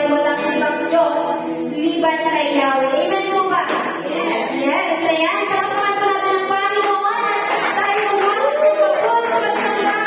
walang ibang Diyos liban kay Yahweh. Amen po ba? Yes. Ayan. Pagkakas natin ang Panginoon at tayo huwag po magsamba.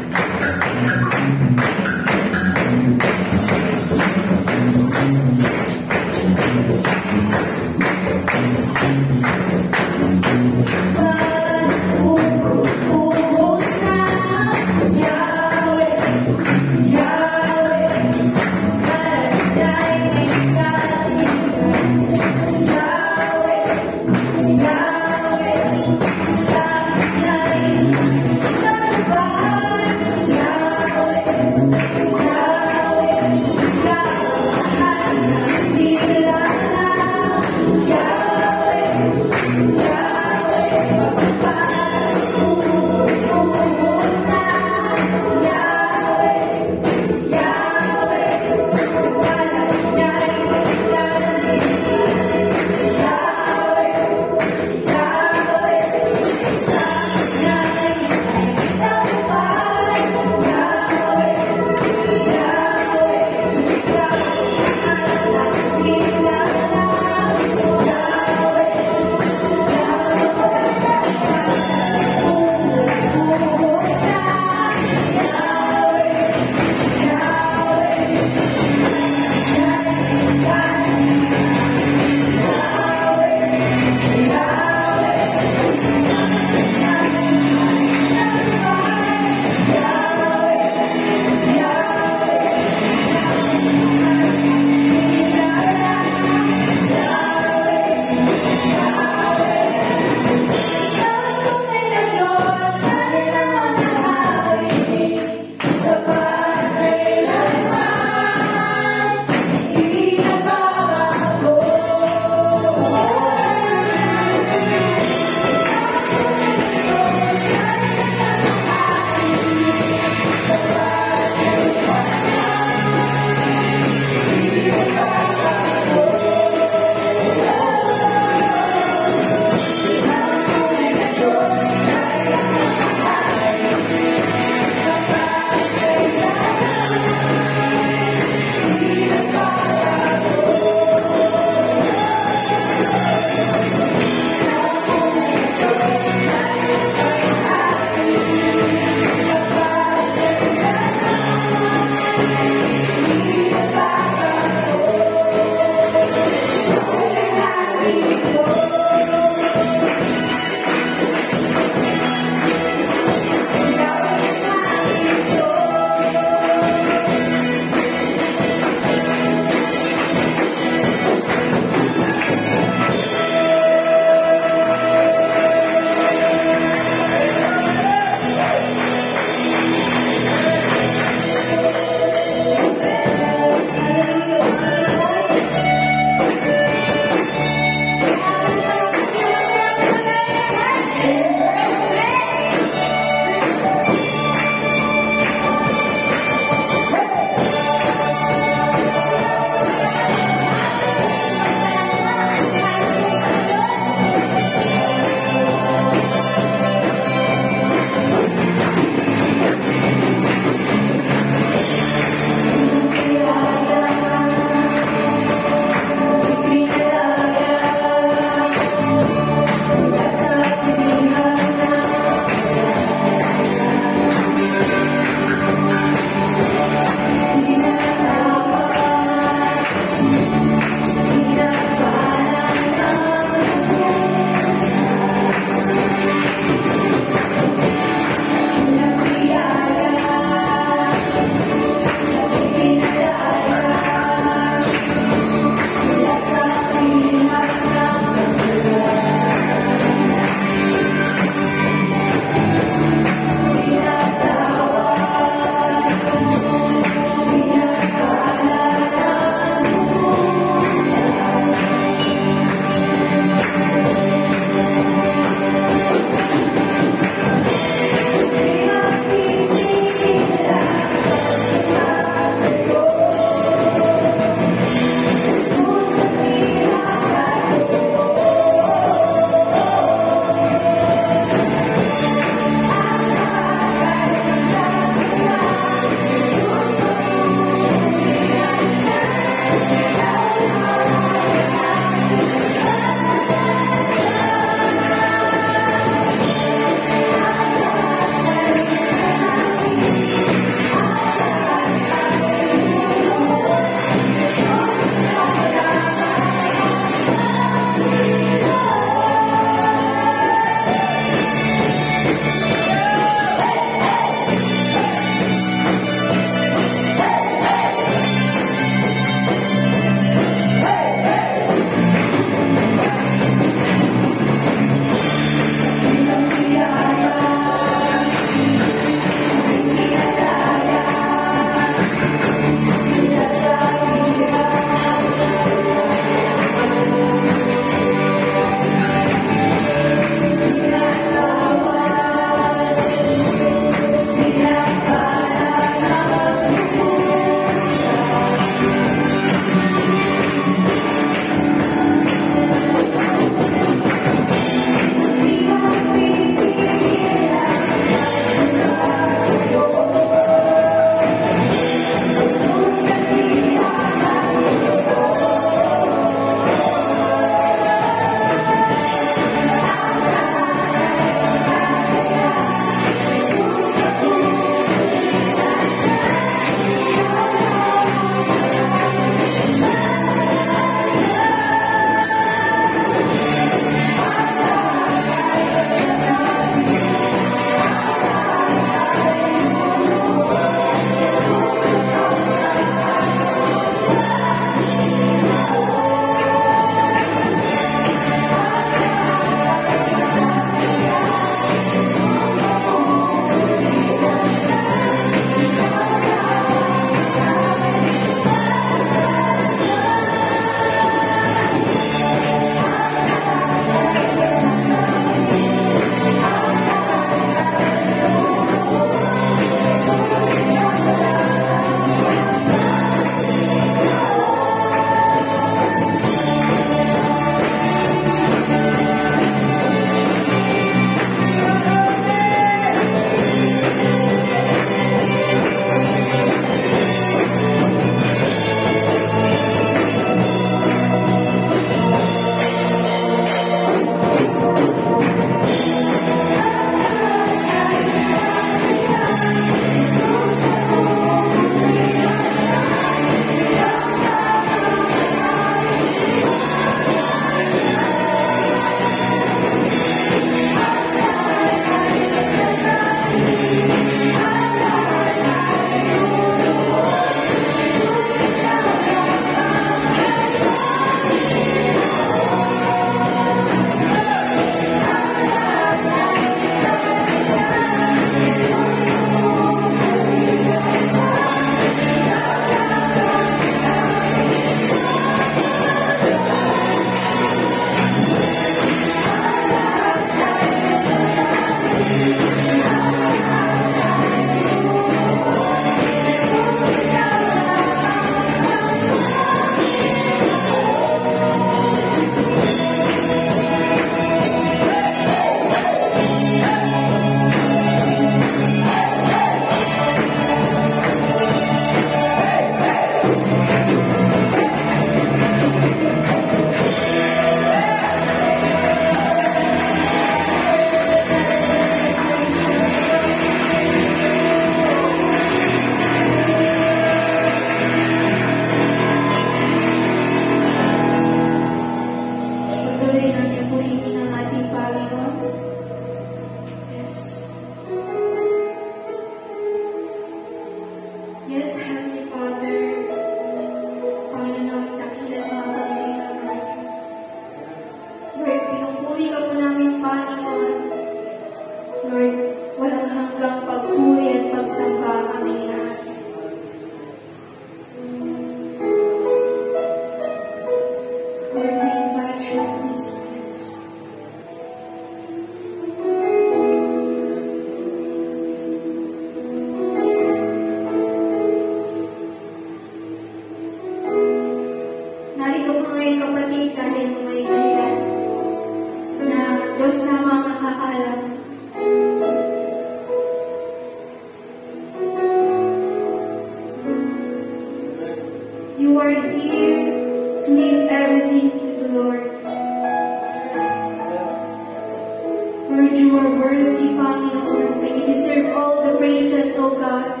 are worthy, Panginoon, and you deserve all the praises, O God.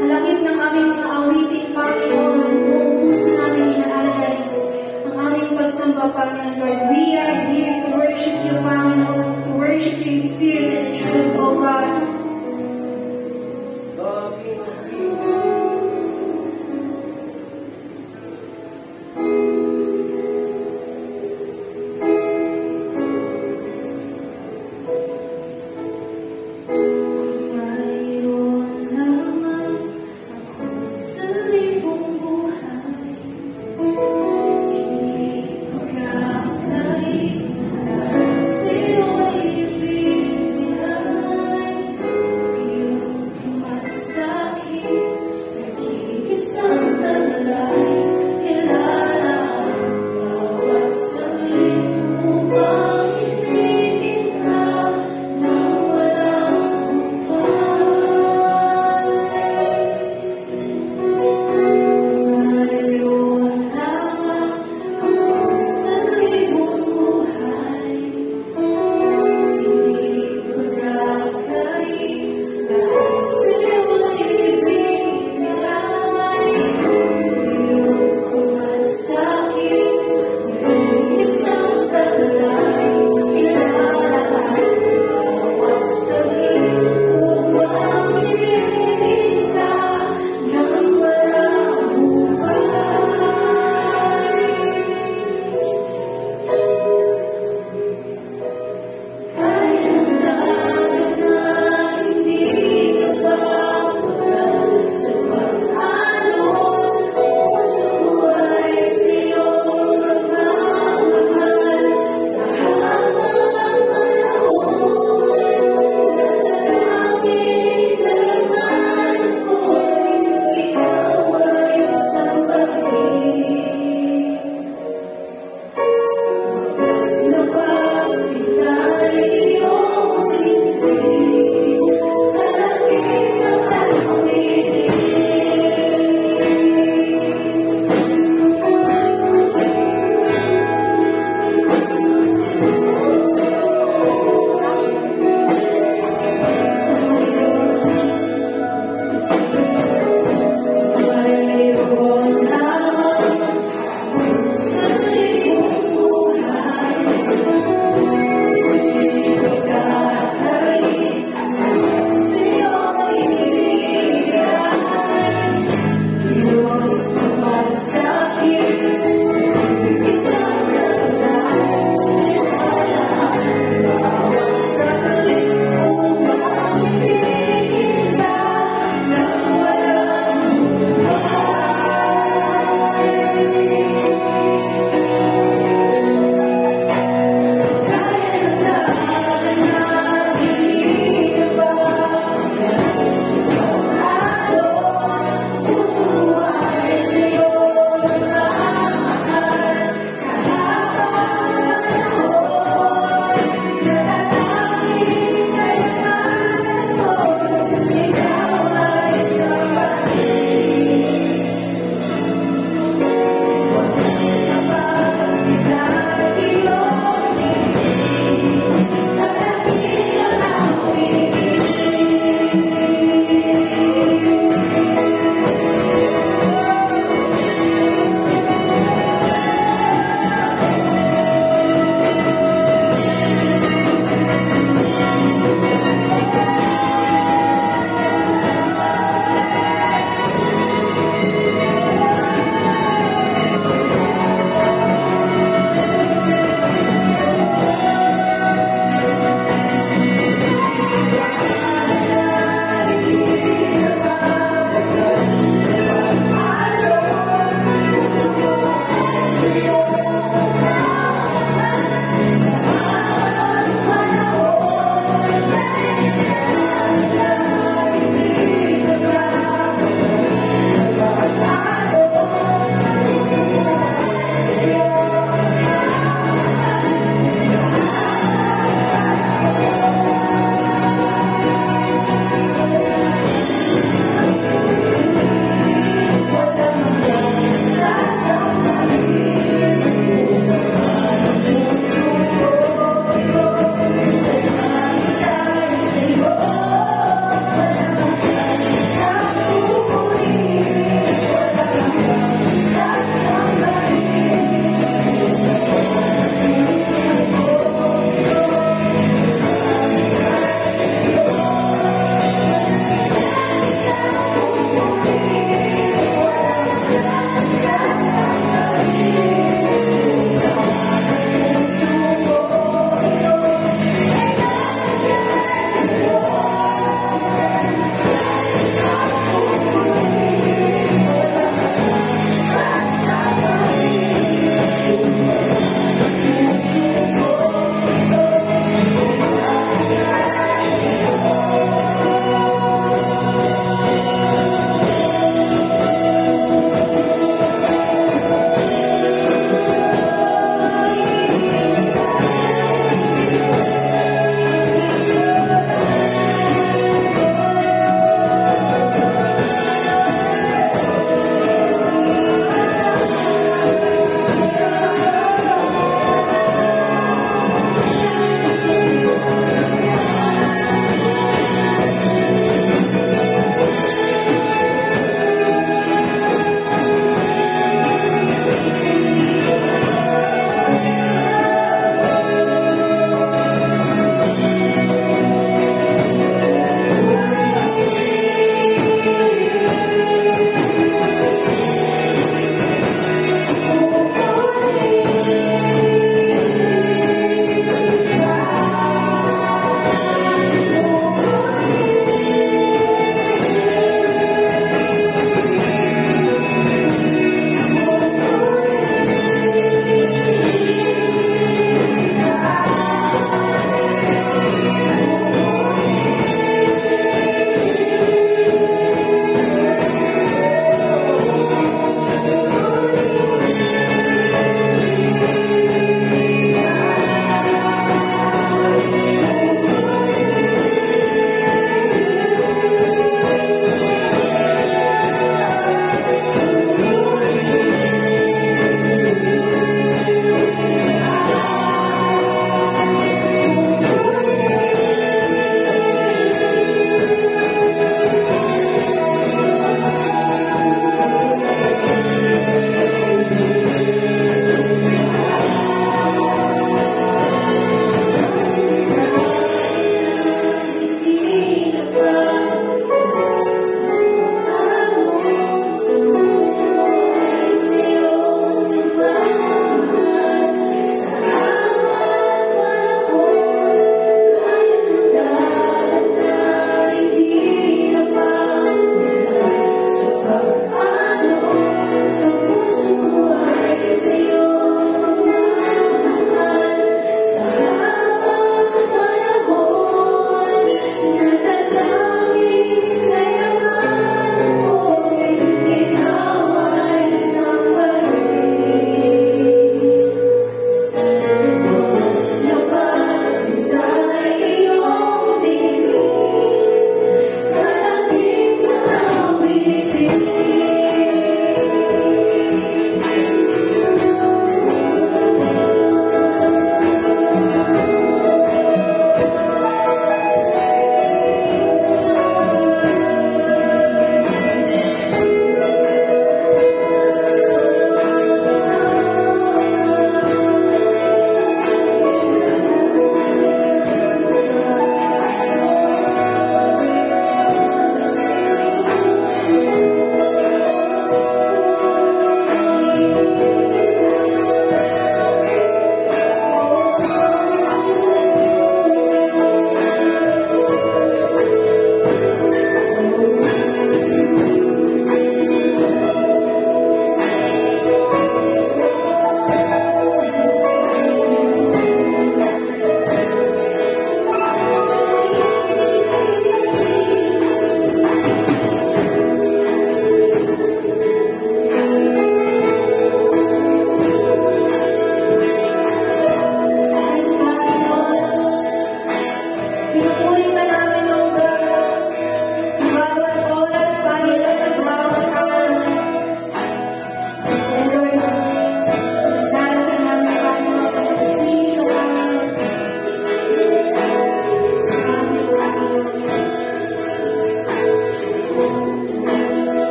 Kalangit ng aming mga awitin, Panginoon, buong puso namin inaalay ang aming pagsamba, Panginoon, Lord. We are here to worship you, Panginoon, to worship you in spirit and truth, O God.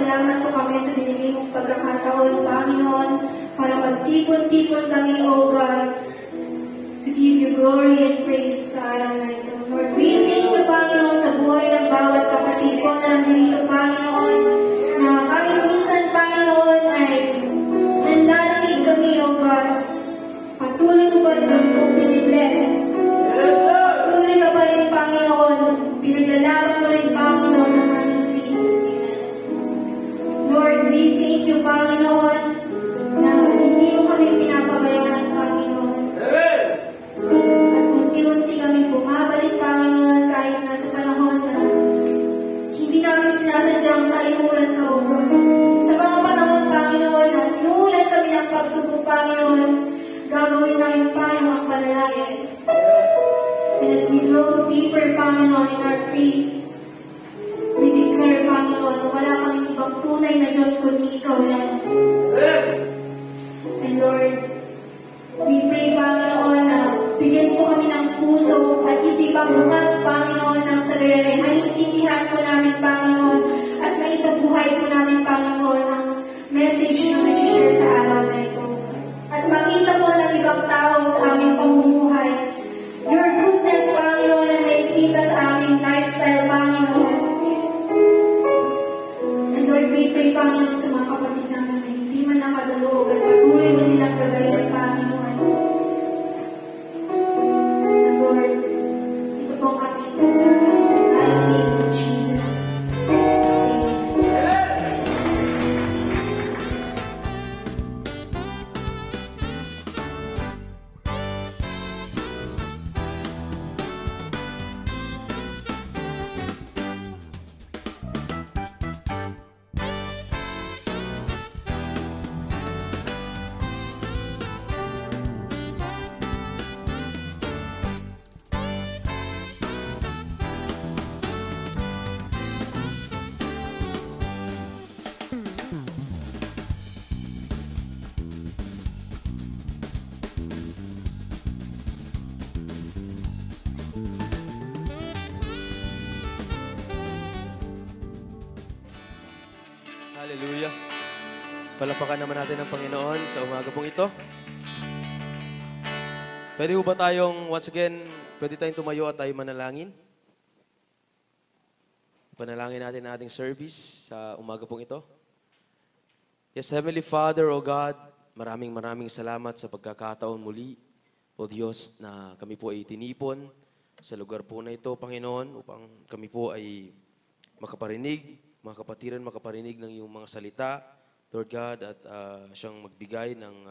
nagpapasalamat po kami sa binigay mong pagkakataon, Panginoon, para magtipon-tipon kami, O God, to give you glory and praise sa araw na ito. Lord, we thank you, Panginoon, sa buhay ng bawat kapatid ko na nandito, Panginoon, na kahit minsan, Panginoon, ay nanlalamig kami, O God. Patuloy mo pa rin kami pinibless. Patuloy ka pa rin, Panginoon. Pinaglalaban mo rin, Panginoon, ang aming faith. Lord, we thank you, Panginoon, na hindi mo kami pinapabayaan, Panginoon. At unti-unti kami bumabalik, Panginoon, kahit nasa panahon na hindi namin sinasadyang kalimutan ka, O God. Sa mga panahon, Panginoon, na inuulan kami ng pagsubok, Panginoon, gagawin namin pa ang panalangin. And as we grow deeper, Panginoon, in our faith, we declare, Panginoon, na wala kaming ibang tunay na Diyos kundi Ikaw lang. And Lord, we pray, Panginoon, na bigyan po kami ng puso at isipang bukas, Panginoon, nang sa gayon ay maintindihan po namin, Panginoon, at maisabuhay po namin, Panginoon, ang message na mag-share sa araw na ito. At makita po ng ibang tao sa aming pamumuhay your goodness, Panginoon, na makikita sa aming lifestyle, Panginoon. And Lord, we pray, Panginoon, sa mga kapatid namin na hindi man nakadalog at patuloy mo silang gagayin, Panginoon. And Lord, ito po ang aming pagkakas. In the name of Jesus. Hallelujah. Palapakan naman natin ang Panginoon sa umaga pong ito. Pwede ba tayong, once again, pwede tayong tumayo at tayo manalangin? Panalangin natin ang ating service sa umaga pong ito. Yes, Heavenly Father, O God, maraming salamat sa pagkakataon muli, O Diyos, na kami po ay tinipon sa lugar po na ito, Panginoon, upang kami po ay makaparinig, mga kapatiran makaparinig ng iyong mga salita, Lord God, at siyang magbigay ng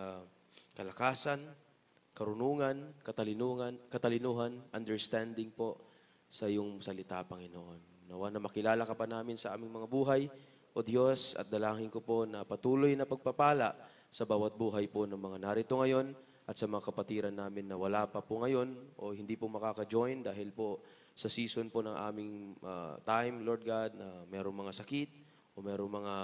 kalakasan, karunungan, katalinuhan, understanding po sa iyong salita, Panginoon. Nawa na makilala ka pa namin sa aming mga buhay, O Diyos, at dalangin ko po na patuloy na pagpapala sa bawat buhay po ng mga narito ngayon at sa mga kapatiran namin na wala pa po ngayon o hindi po makaka-join dahil po sa season po ng aming time, Lord God, na mayroong mga sakit o mayroong mga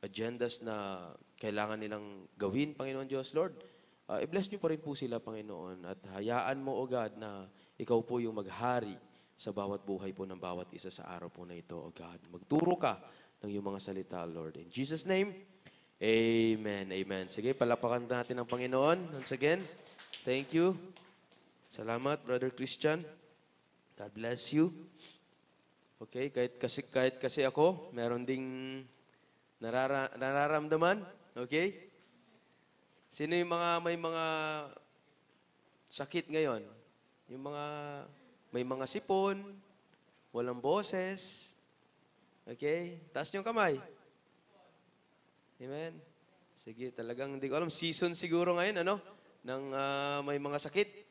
agendas na kailangan nilang gawin, Panginoon Diyos, Lord. I-bless niyo pa rin po sila, Panginoon, at hayaan mo, O God, na ikaw po yung maghari sa bawat buhay po ng bawat isa sa araw po na ito, O God. Magturo ka ng iyong mga salita, Lord. In Jesus' name, Amen. Amen. Sige, palapakan natin ang Panginoon. Once again, thank you. Salamat, Brother Christian. God bless you. Okay, kahit kasi ako, meron ding nararamdaman. Okay? Sino yung may mga sakit ngayon? Yung may mga sipon, walang boses. Okay? Taas yung kamay. Amen. Sige, talagang hindi ko alam. Season siguro ngayon, ano? Nang may mga sakit.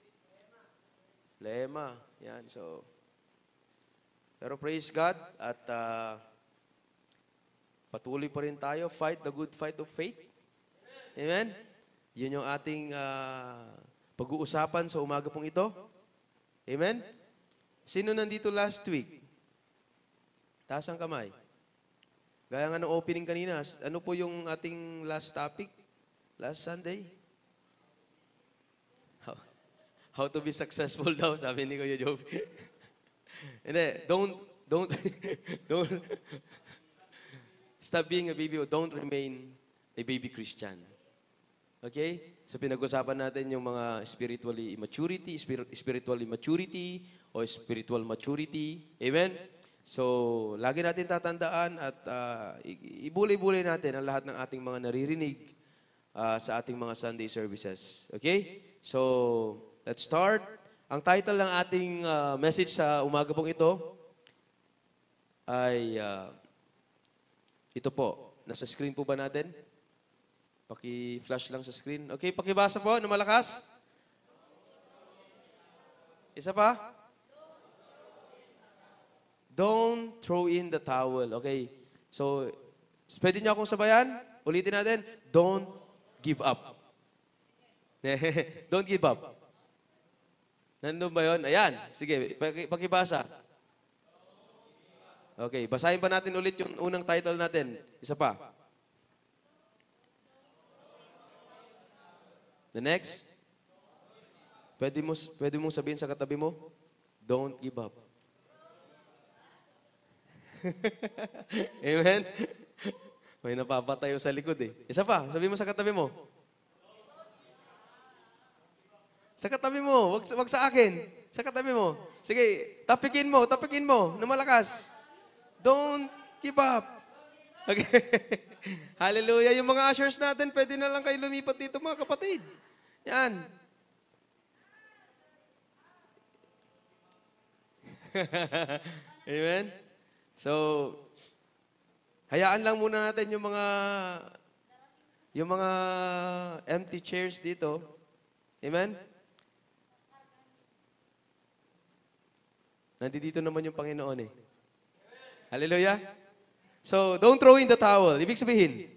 Lema. Yan, so. Pero praise God at patuloy pa rin tayo. Fight the good fight of faith. Amen? Yun yung ating pag-uusapan sa umaga pong ito. Amen? Sino nandito last week? Taas ang kamay. Gaya nga ng opening kanina, ano po yung ating last topic? Last Sunday? How to be successful daw, sabi ni Kuya Job. Hindi, don't Stop being a baby or don't remain a baby Christian. Okay? So pinag-usapan natin yung mga spiritual immaturity o spiritual maturity. Amen? So, lagi natin tatandaan at ibulay-bulay natin ang lahat ng ating mga naririnig sa ating mga Sunday services. Okay? So, let's start. Ang title ng ating message sa umaga pong ito ay ito po. Nasa screen po ba natin? Paki-flash lang sa screen. Okay, pakibasa po na malakas. Isa pa? Don't throw in the towel. Okay. So, pwede niyo akong sabayan? Ulitin natin. Don't give up. Don't give up. Nandun ba yun? Ayan. Sige, pakibasa. Okay, basahin pa natin ulit yung unang title natin. Isa pa. The next. Pwede mong sabihin sa katabi mo, don't give up. Amen? May napapatayo sa likod eh. Isa pa, sabihin mo sa katabi mo. Sa katabi mo, wag sa akin. Sa katabi mo. Sige, tapikin mo, na malakas. Don't give up. Okay. Hallelujah. Yung mga ushers natin, pwede na lang kayo lumipat dito mga kapatid. Yan. Amen? So, hayaan lang muna natin yung mga empty chairs dito. Amen? Nandito naman yung Panginoon eh. Hallelujah? So, don't throw in the towel. Ibig sabihin,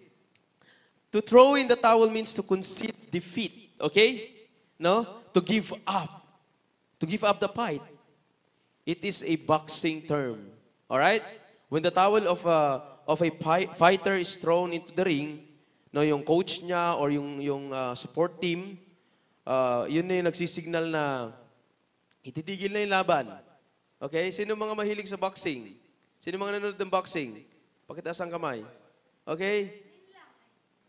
to throw in the towel means to concede defeat. Okay? No? To give up. To give up the fight. It is a boxing term. Alright? When the towel of a fighter is thrown into the ring, no, yung coach niya or yung support team, yun na yung nagsisignal na ititigil na yung laban. Okay? Sino mga mahilig sa boxing? Sino mga nanonood ng boxing? Pakitaas ang kamay. Okay?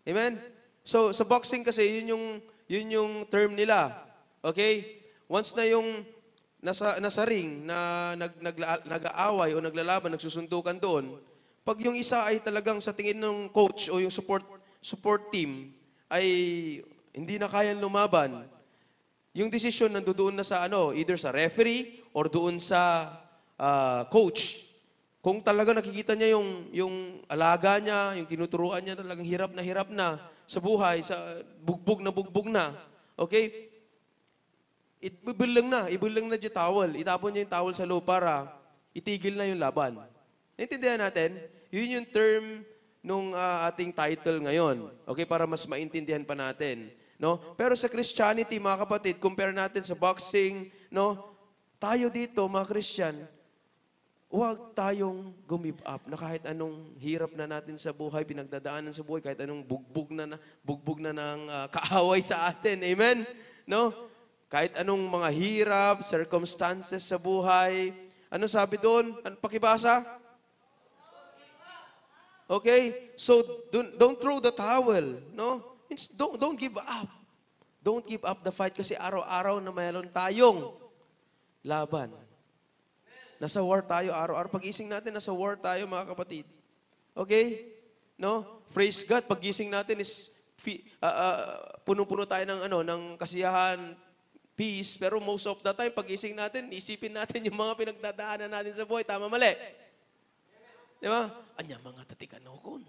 Amen? So, sa boxing kasi, yun yung term nila. Okay? Once na yung nasa ring na nag-aaway o naglalaban, nagsusuntukan doon, pag yung isa ay talagang sa tingin ng coach o yung support team ay hindi na kayang lumaban, yung desisyon nandoon na sa either sa referee or doon sa coach. Kung talaga nakikita niya yung alaga niya, yung tinuturuan niya talagang hirap na sa buhay, sa bugbog na, okay? Ibulang na yung towel. Itapon niya yung towel sa loob para itigil na yung laban. Naintindihan natin? Yun yung term nung ating title ngayon. Okay, para mas maintindihan pa natin. No? Pero sa Christianity, mga kapatid, compare natin sa boxing, no? Tayo dito, mga Christian, huwag tayong give up na kahit anong hirap na natin sa buhay, pinagdadaanan sa buhay, kahit anong bugbog na ng kaaway sa atin. Amen? No? Kahit anong mga hirap, circumstances sa buhay. Ano sabi doon? Pakibasa? Okay? So, don't throw the towel. No? Don't give up. Don't give up the fight kasi araw-araw na mayroon tayong laban. Nasa war tayo araw-araw. Pag-gising natin, nasa war tayo, mga kapatid. Okay? No? Praise God. Pag-gising natin is puno-puno tayo ng kasiyahan, peace. Pero most of the time, pag-gising natin, isipin natin yung mga pinagdadaanan natin sa buhay. Tama, mali? Di ba? Anya mga tatikanokon.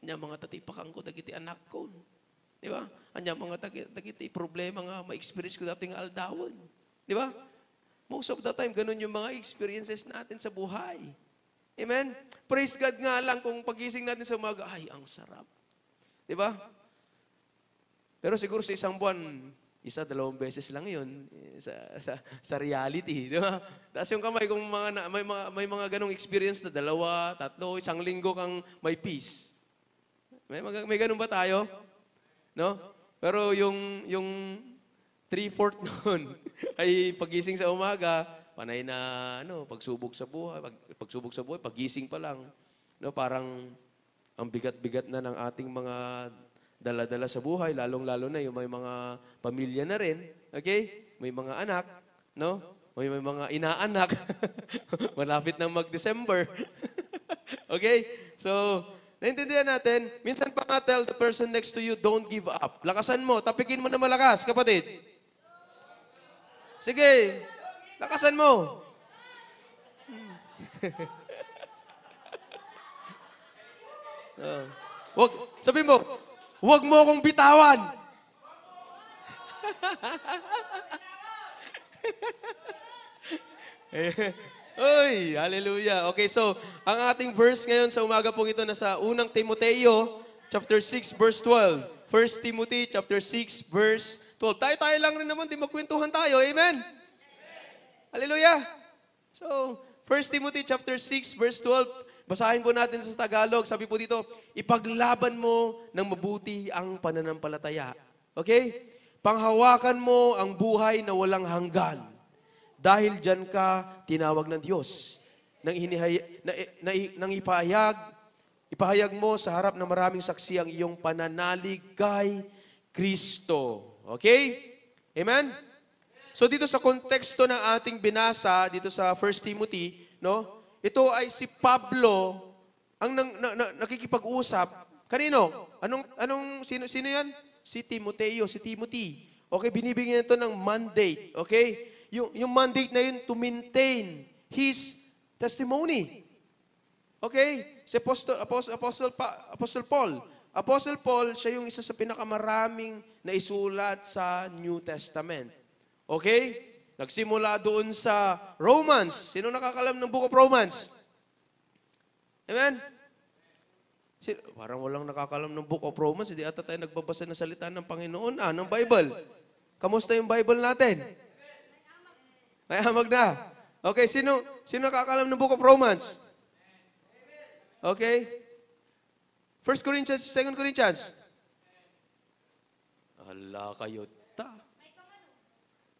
Anya mga tatipakang ko, dagiti anak ko. Di ba? Anya mga dagiti problema nga ma-experience ko dating aldawan. Di ba? Most of the time, ganun yung mga experiences natin sa buhay. Amen? Praise God nga lang kung pagising natin sa umaga, ay, ang sarap. Di ba? Pero siguro sa isang buwan, 1-2 beses lang yun sa reality. Di ba? Tapos yung kamay, kung may mga ganong experience na 2, 3, 1 linggo kang may peace. May ganun ba tayo? No? Pero yung 3/4 noon ay pagising sa umaga, panay na pagsubok sa buhay, pagising pa lang, no, parang ang bigat-bigat na ng ating mga dala-dala sa buhay, lalong-lalo na yung may mga pamilya na rin, okay? May mga anak, no? May mga inaanak. Malapit nang mag-December. Okay? So, naintindihan natin, minsan pa nga tell the person next to you, don't give up. Lakasan mo, tapikin mo na malakas, kapatid. Sige, lakasan mo. Sabi mo, huwag mo akong bitawan. Oy, hallelujah. Okay, so, ang ating verse ngayon sa umaga pong ito nasa unang Timoteo, chapter 6, verse 12. 1 Timothy, chapter 6, verse 12. Tayo-tayo lang rin naman, di magkwentuhan tayo. Amen? Hallelujah. So, 1 Timothy, chapter 6, verse 12. Basahin po natin sa Tagalog. Sabi po dito, ipaglaban mo ng mabuti ang pananampalataya. Okay? Panghawakan mo ang buhay na walang hanggan. Dahil dyan ka tinawag ng Diyos. Nang ipahayag mo sa harap ng maraming saksi ang iyong pananalig kay Kristo. Okay? Amen? So dito sa konteksto ng ating binasa, dito sa 1 Timothy, no? Ito ay si Pablo ang nakikipag-usap. Kanino? Sino yan? Si Timoteo, si Timothy. Okay, binibigyan ito ng mandate. Okay? Yung mandate na yun to maintain his testimony. Okay? Si Apostle Paul. Apostle Paul, siya yung isa sa pinakamaraming naisulat sa New Testament. Okay? Nagsimula doon sa Romans. Sino nakakalam ng Book of Romans? Amen? Parang walang nakakalam ng Book of Romans. Hindi ata tayo nagbabasa ng salita ng Panginoon, ng Bible. Kamusta yung Bible natin? Nayamag na. Okay, sino nakakalam ng Book of Romans? Okay? 1 Corinthians, 2 Corinthians. Ala kayo ta.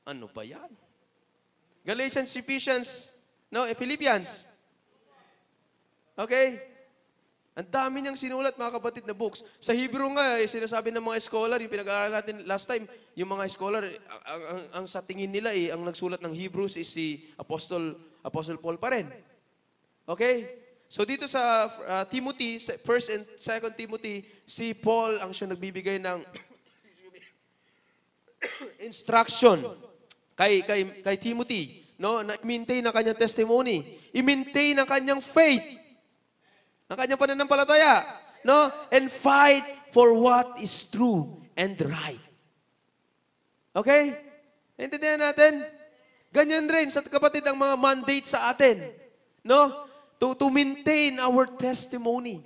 Ano ba yan? Galatians, Ephesians, Philippians. Okay? Ang dami niyang sinulat, mga kapatid, na books. Sa Hebrew nga, sinasabi ng mga scholar, yung pinag-aaral natin last time, yung mga scholar, ang sa tingin nila, ang nagsulat ng Hebrews is si Apostle Paul pa rin. Okay? So dito sa Timothy, 1 and 2 Timothy, si Paul ang siya nagbibigay ng instruction kay Timothy, no? Na i-maintain ang kanyang testimony, i-maintain ang kanyang faith, ang kanyang pananampalataya, no? And fight for what is true and right. Okay? Intindihan natin? Ganyan rin sa kapatid ang mga mandate sa atin, no? To maintain our testimony.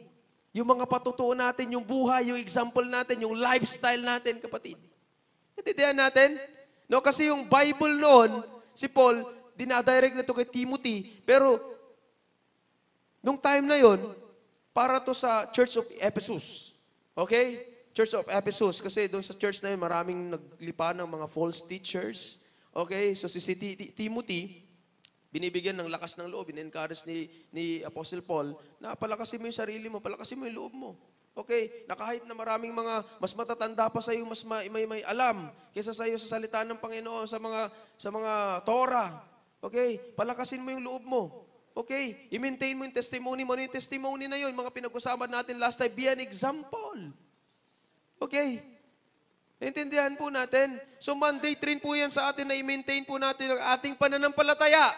Yung mga patutuo natin, yung buhay, yung example natin, yung lifestyle natin, kapatid. Intindihan natin? No, kasi yung Bible noon, si Paul, dinadirect na ito kay Timothy, pero nung time na yon, para to sa Church of Ephesus. Okay? Church of Ephesus. Kasi doon sa church na yun, maraming naglipa ng mga false teachers. Okay? So si Timothy, binibigyan ng lakas ng loob, in-encourage ni Apostle Paul, na palakasin mo yung sarili mo, palakasin mo yung loob mo. Okay, na kahit na maraming mga mas matatanda pa sa iyo, mas may alam kaysa sa iyo sa salita ng Panginoon, sa mga Torah. Okay, palakasin mo yung loob mo. Okay, i-maintain mo yung testimony mo. Ano yung testimony na yun? Mga pinag-usapan natin last time, be an example. Okay, naintindihan po natin. So mandate rin po yan sa atin na i-maintain po natin ang ating pananampalataya.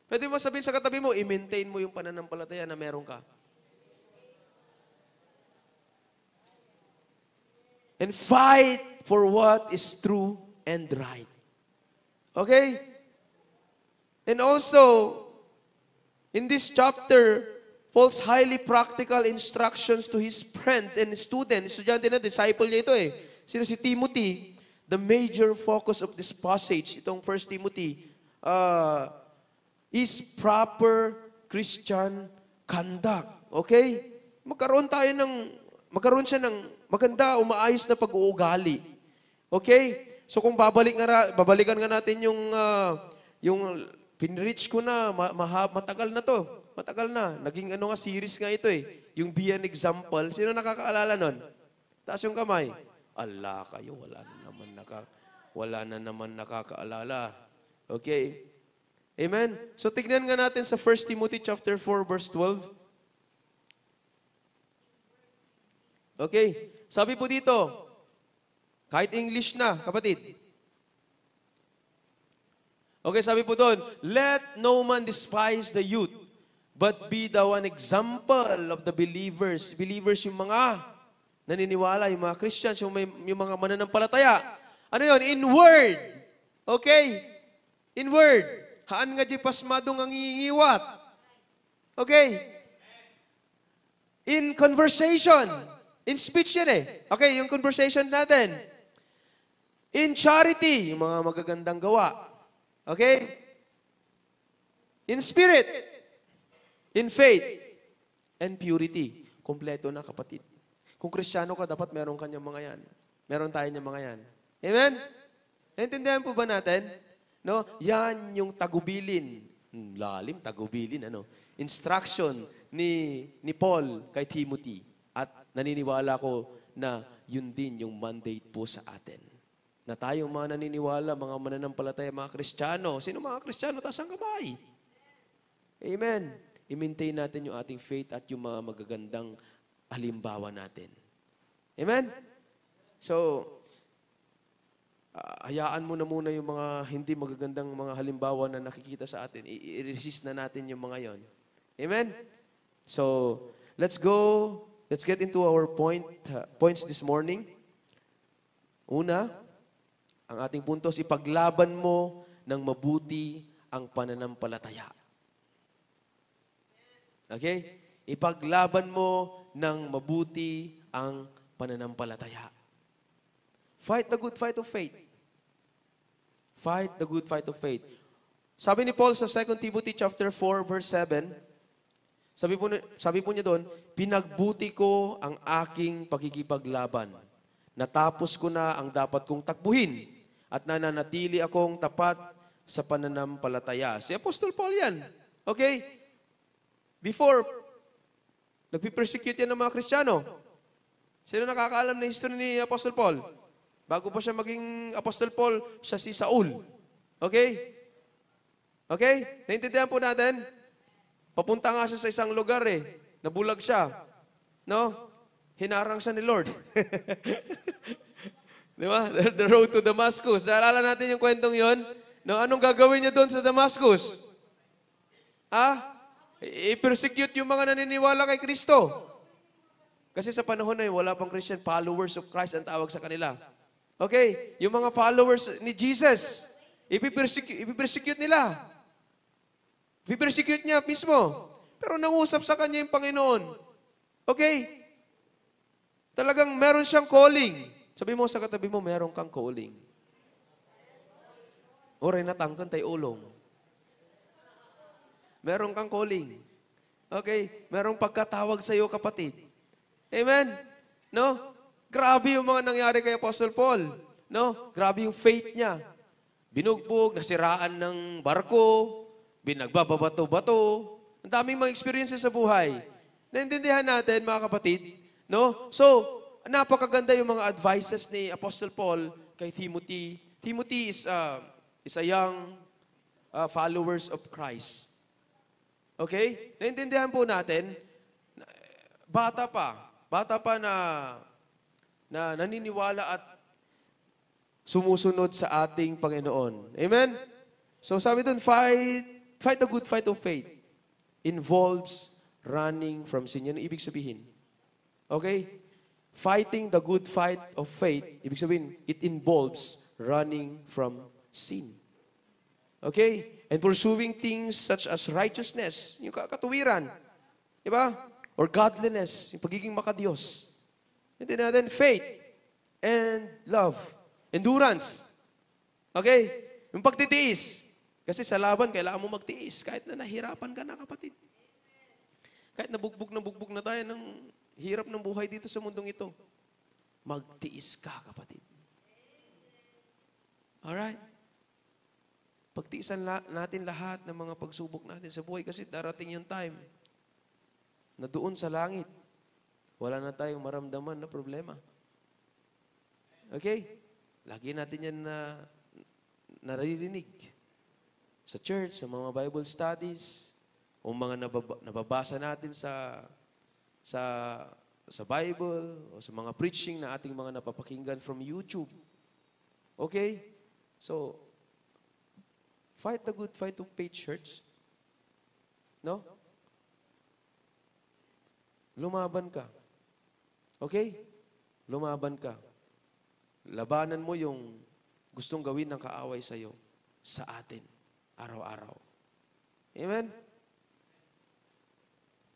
Pwede mo sabihin sa katabi mo, i-maintain mo yung pananampalataya na meron ka. And fight for what is true and right. Okay? And also, in this chapter, Paul's highly practical instructions to his friend and student, estudyante na, disciple niya ito Sino si Timothy? The major focus of this passage, itong 1 Timothy, is proper Christian conduct. Okay? Magkaroon siya ng maganda o maayos na pag-uugali. Okay? So kung babalikan nga natin yung pinreach ko na, matagal na to. Matagal na. Naging series nga ito eh. Yung Be an Example. Sino nakakaalala nun? Taas yung kamay. Allah kayo, wala na naman nakakaalala. Okay. Amen? So tignan nga natin sa 1 Timothy chapter 4 verse 12. Okay. Sabi po dito, kahit English na, kapatid. Okay, sabi po doon, let no man despise the youth, but be thou an example of the believers. Believers yung mga naniniwala, yung mga Christians, yung mga mananampalataya. Ano yun? In word. Okay? In word. Haan nga di pasmadong ang iiwat. Okay? In conversation. In speech yan eh. Okay, yung conversation natin. In charity, yung mga magagandang gawa. Okay? In spirit. In faith. And purity. Kompleto na, kapatid. Kung Kristiyano ka, dapat meron kanyang mga yan. Meron tayo niyang mga yan. Amen? Naintindihan po ba natin? No? Yan yung tagubilin. Lalim, tagubilin. Instruction ni Paul kay Timothy. At naniniwala ko na yun din yung mandate po sa atin. Na tayong mga naniniwala, mga mananampalataya, mga Kristiyano. Sino mga Kristiyano? Taas ang kamay. Amen. I-maintain natin yung ating faith at yung mga magagandang halimbawa natin. Amen? So, hayaan mo na muna yung mga hindi magagandang mga halimbawa na nakikita sa atin. I-resist na natin yung mga yon. Amen? So, let's go. Let's get into our points this morning. Una, ang ating puntos, ipaglaban mo ng mabuti ang pananampalataya. Okay? Ipaglaban mo ng mabuti ang pananampalataya. Fight the good fight of faith. Fight the good fight of faith. Sabi ni Paul sa 2 Timothy chapter 4 verse 7, sabi po niya doon, pinagbuti ko ang aking pagkikipaglaban. Natapos ko na ang dapat kong takbuhin at nananatili akong tapat sa pananampalataya. Si Apostle Paul yan. Okay? Before, nagpipersecute yan ng mga Kristiyano. Sino nakakaalam na history ni Apostle Paul? Bago pa siya maging Apostle Paul, siya si Saul. Okay? Okay? Naintindihan po natin? Papunta nga siya sa isang lugar Nabulag siya. No? Hinarang siya ni Lord. Di ba? The road to Damascus. Naalala natin yung kwentong yon? No? Anong gagawin niya doon sa Damascus? I-persecute yung mga naniniwala kay Kristo. Kasi sa panahon na yun, wala pang Christian, followers of Christ ang tawag sa kanila. Okay? Yung mga followers ni Jesus, ipipersecute nila. Ipipersecute niya mismo. Pero nangusap sa kanya yung Panginoon. Okay? Talagang meron siyang calling. Sabi mo sa katabi mo, meron kang calling. Oray natangkan tayo ulong. Meron kang calling. Okay? Merong pagkatawag sa iyo, kapatid. Amen? No? Grabe yung mga nangyari kay Apostle Paul. No? Grabe yung faith niya. Binugbog, nasiraan ng barko, binagbababato-bato. Ang daming mga experiences sa buhay. Naintindihan natin, mga kapatid. No? So, napakaganda yung mga advices ni Apostle Paul kay Timothy. Timothy is a young followers of Christ. Okay? Naintindihan po natin, bata pa na naniniwala at sumusunod sa ating Panginoon. Amen? So sabi dun, fight the good fight of faith. Involves running from sin. Yan ang ibig sabihin. Okay? Fighting the good fight of faith, ibig sabihin, it involves running from sin. Okay? And pursuing things such as righteousness, yung katuwiran. Diba? Or godliness, yung pagiging makadiyos. Hindi natin, faith and love. Endurance. Okay? Yung pagtitiis. Kasi sa laban, kailangan mo magtiis. Kahit na nahirapan ka na, kapatid. Kahit nabugbog na tayo ng hirap ng buhay dito sa mundong ito. Magtiis ka, kapatid. Alright? Pagtiisan natin lahat ng mga pagsubok natin sa buhay kasi darating yung time na doon sa langit, wala na tayong maramdaman na problema. Okay? Lagi natin yan na naririnig sa church, sa mga Bible studies, o mga nababasa natin sa Bible, o sa mga preaching na ating mga napapakinggan from YouTube. Okay? So, fight the good fight of faith, church. No? Lumaban ka. Okay? Lumaban ka. Labanan mo yung gustong gawin ng kaaway sa'yo, sa atin, araw-araw. Amen?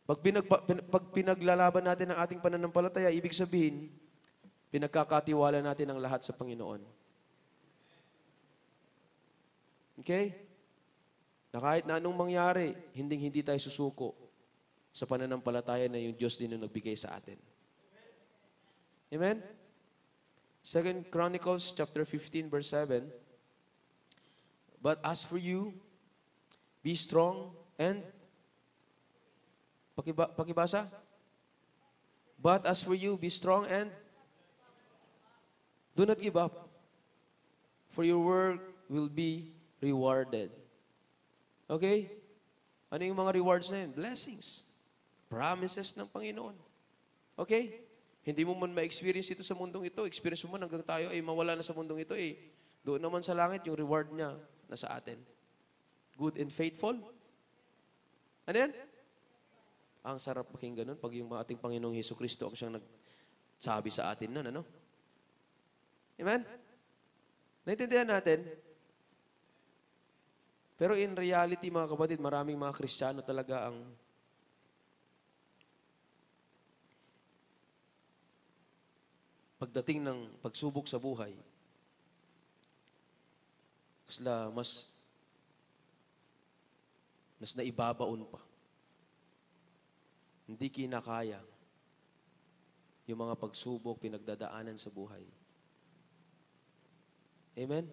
Pag pinaglalaban natin ang ating pananampalataya, ibig sabihin, pinagkakatiwala natin ang lahat sa Panginoon. Okay? Na kahit na anong mangyari, hindi tayo susuko sa pananampalataya na yung Diyos din ang nagbigay sa atin. Amen? 2 Chronicles chapter 15 verse 7. But as for you, be strong and pakibasa? But as for you, be strong and do not give up, for your work will be rewarded. Okay? Ano yung mga rewards na yun? Blessings. Promises ng Panginoon. Okay? Hindi mo man ma-experience ito sa mundong ito. Experience mo man hanggang tayo ay mawala na sa mundong ito eh. Doon naman sa langit, yung reward niya nasa atin. Good and faithful. Ano yan? Ang sarap pakinggan nun pag yung ating Panginoong Hesukristo ang siyang nagsabi sa atin nun, ano? Amen? Naintindihan natin? Pero in reality, mga kapatid, maraming mga Kristiyano talaga ang pagdating ng pagsubok sa buhay, mas naibabaon pa. Hindi kinakaya yung mga pagsubok, pinagdadaanan sa buhay. Amen?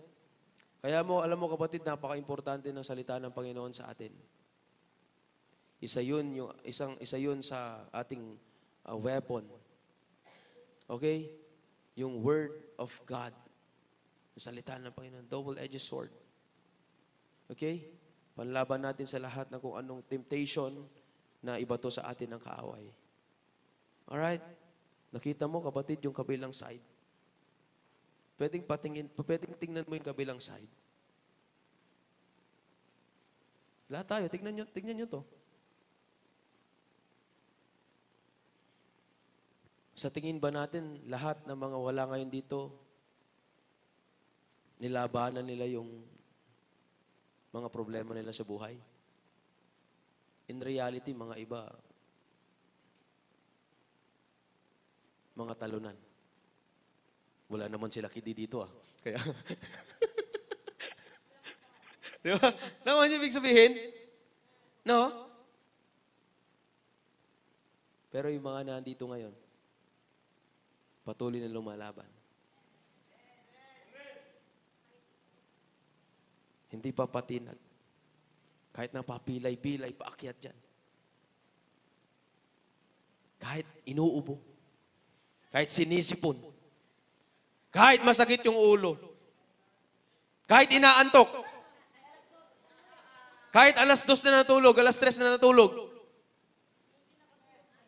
Kaya alam mo kapatid, napaka-importante ng salita ng Panginoon sa atin. Isa yun sa ating weapon. Okay? Yung Word of God. Yung salita ng Panginoon. Double-edged sword. Okay? Panlaban natin sa lahat ng kung anong temptation na ibato sa atin ng kaaway. Alright? Nakita mo, kapatid, yung kabilang side. Pwedeng tingnan mo yung kabilang side. Lahat tayo, tingnan nyo to. Sa tingin ba natin, lahat ng mga wala ngayon dito, nilabanan nila yung mga problema nila sa buhay? In reality, mga iba, mga talunan. Wala naman sila kidi dito ah. Kaya, di ba? Naman yung ibig sabihin? No? Pero yung mga nandito ngayon, patuloy na lumalaban. Hindi pa patinag. Kahit na papilay-pilay, paakyat dyan. Kahit inuubo. Kahit sinisipon. Kahit masakit yung ulo. Kahit inaantok. Kahit alas 2 na natulog, alas 3 na natulog.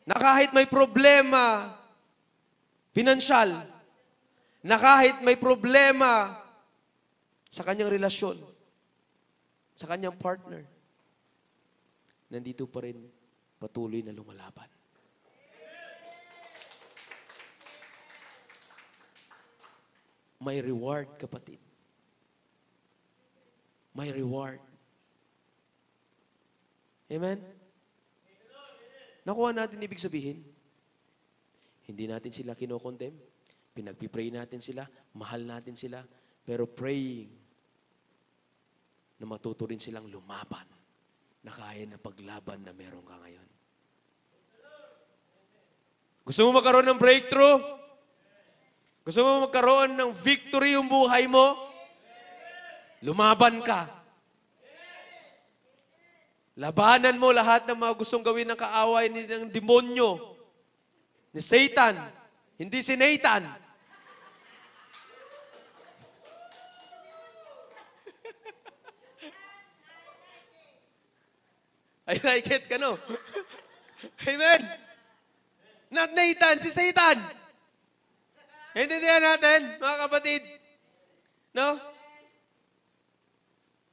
Na kahit may problema, pinansyal, na kahit may problema sa kanyang relasyon, sa kanyang partner, nandito pa rin patuloy na lumalaban. May reward, kapatid. May reward. Amen? Nakuha natin ibig sabihin? Hindi natin sila kinokondem. Pinagpipray natin sila. Mahal natin sila. Pero praying na matuto rin silang lumaban na kaya na paglaban na meron ka ngayon. Gusto mo magkaroon ng breakthrough? Gusto mo magkaroon ng victory yung buhay mo? Lumaban ka. Labanan mo lahat ng mga gustong gawin ng kaaway ng demonyo, ni Satan, hindi si Nathan. I like it, kano? Amen. Not Nathan, si Satan. Intindihan natin, mga kapatid. No?